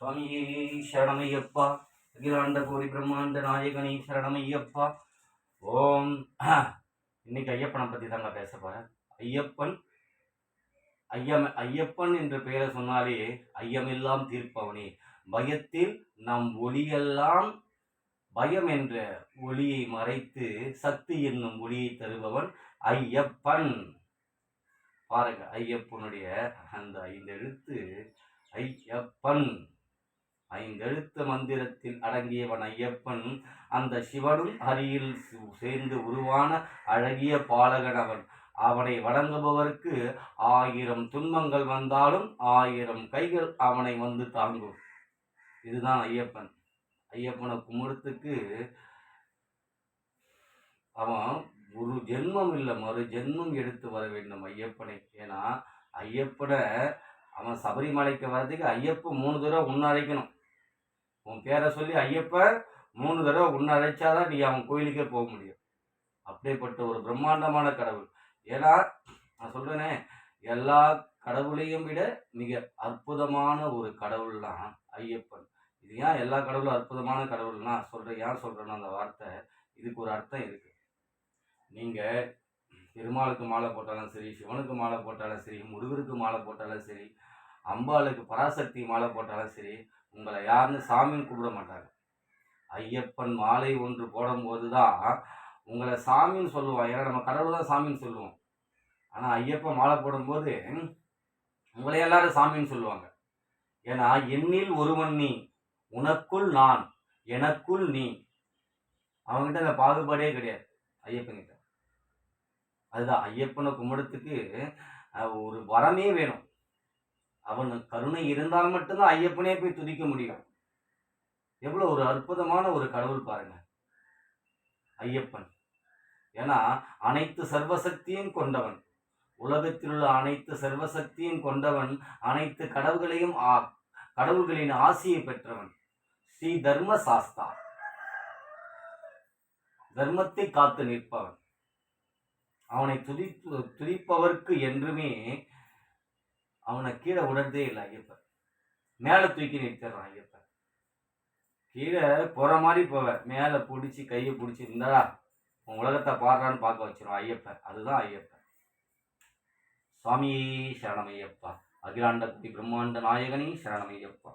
சுவாமியே சரணமையப்பா. அகிலாண்ட கோடி பிரம்மாண்ட நாயகனே சரணமையப்பா. ஓம். இன்னைக்கு ஐயப்பனை பத்தி தாங்க பேச போறேன். ஐயப்பன் என்ற பெயரை சொன்னாலே ஐயமெல்லாம் தீர்ப்பவனே, பயத்தில் நம் ஒளியெல்லாம் பயம் என்ற ஒளியை மறைத்து சக்தி என்னும் ஒளியை தருபவன் ஐயப்பன். பாருங்க, ஐயப்பனுடைய அந்த 5 எழுத்து ஐயப்பன். 5 எழுத்து மந்திரத்தில் அடங்கியவன் ஐயப்பன். அந்த சிவனும் ஹரியில் சேர்ந்து உருவான அழகிய பாலகன் அவன். அவனை வணங்குபவருக்கு 1000 துன்பங்கள் வந்தாலும் 1000 கைகள் அவனை வந்து தாங்கும். இதுதான் ஐயப்பன். ஐயப்பனை கும்பிடுறதுக்கு அவன் ஒரு ஜென்மம் இல்லை, மறு ஜென்மம் எடுத்து வர வேண்டும் ஐயப்பனை. ஏன்னா ஐயப்பனை அவன் சபரிமலைக்கு வர்றதுக்கு ஐயப்பன் 3 தடவை உன்னை அழைக்கணும். உன் பேரை சொல்லி ஐயப்பன் 3 தடவை உன்னை அழைச்சாதான் நீ அவன் கோயிலுக்கே போக முடியும். அப்படிப்பட்ட ஒரு பிரம்மாண்டமான கடவுள். ஏன்னா நான் சொல்றேனே, எல்லா கடவுளையும் விட மிக அற்புதமான ஒரு கடவுள்லாம் ஐயப்பன். இது ஏன் எல்லா கடவுளும் அற்புதமான கடவுள்னா சொல்றேன், ஏன் சொல்றேன்னா அந்த வார்த்தை இதுக்கு ஒரு அர்த்தம் இருக்கு. நீங்க பெருமாளுக்கு மாலை போட்டாலும் சரி, சிவனுக்கு மாலை போட்டாலும் சரி, முருகருக்கு மாலை போட்டாலும் சரி, அம்பாளுக்கு பராசக்தி மாலை போட்டாலும் சரி, உங்களை யாருன்னு சாமின்னு கூப்பிட மாட்டாங்க. ஐயப்பன் மாலை ஒன்று போடும்போது தான் உங்களை சாமின்னு சொல்லுவான். ஏன்னா நம்ம கடவுள் தான் சாமின்னு சொல்லுவோம். ஆனால் ஐயப்பன் மாலை போடும்போது உங்களை எல்லாரும் சாமின்னு சொல்லுவாங்க. ஏன்னா என்னில் ஒருவன் நீ, உனக்குள் நான், எனக்குள் நீ. அவங்ககிட்ட அந்த பாகுபாடே கிடையாது ஐயப்பன்கிட்ட. அதுதான் ஐயப்பனை கும்பிடத்துக்கு ஒரு வரமே வேணும். அவனுக்கு கருணை இருந்தால் மட்டும்தான் ஐயப்பனே போய் துதிக்க முடியும். எவ்வளவு ஒரு அற்புதமான ஒரு கடவுள் பாருங்க ஐயப்பன். ஏன்னா அனைத்து சர்வசக்தியும் கொண்டவன், உலகத்தில் உள்ள அனைத்து சர்வசக்தியும் கொண்டவன், அனைத்து கடவுள்களின் ஆசியை பெற்றவன், ஸ்ரீ தர்ம சாஸ்தா, தர்மத்தை காத்து நிற்பவன். அவனை துதிப்பவர்க்கு என்றுமே அவனை கீழே விடுறதே இல்லை ஐயப்பன். மேலே தூக்கி நிறுத்திடுறான் ஐயப்பன். கீழே போற மாதிரி போவ, மேலே பிடிச்சி கையை பிடிச்சி இருந்தா உன் உலகத்தை பாடுறான்னு பார்க்க வச்சிருவான் ஐயப்பன். அதுதான் ஐயப்பன். சுவாமியே சரணமையப்பா. அகிலாண்ட கோடி பிரம்மாண்ட நாயகனே சரணமையப்பா.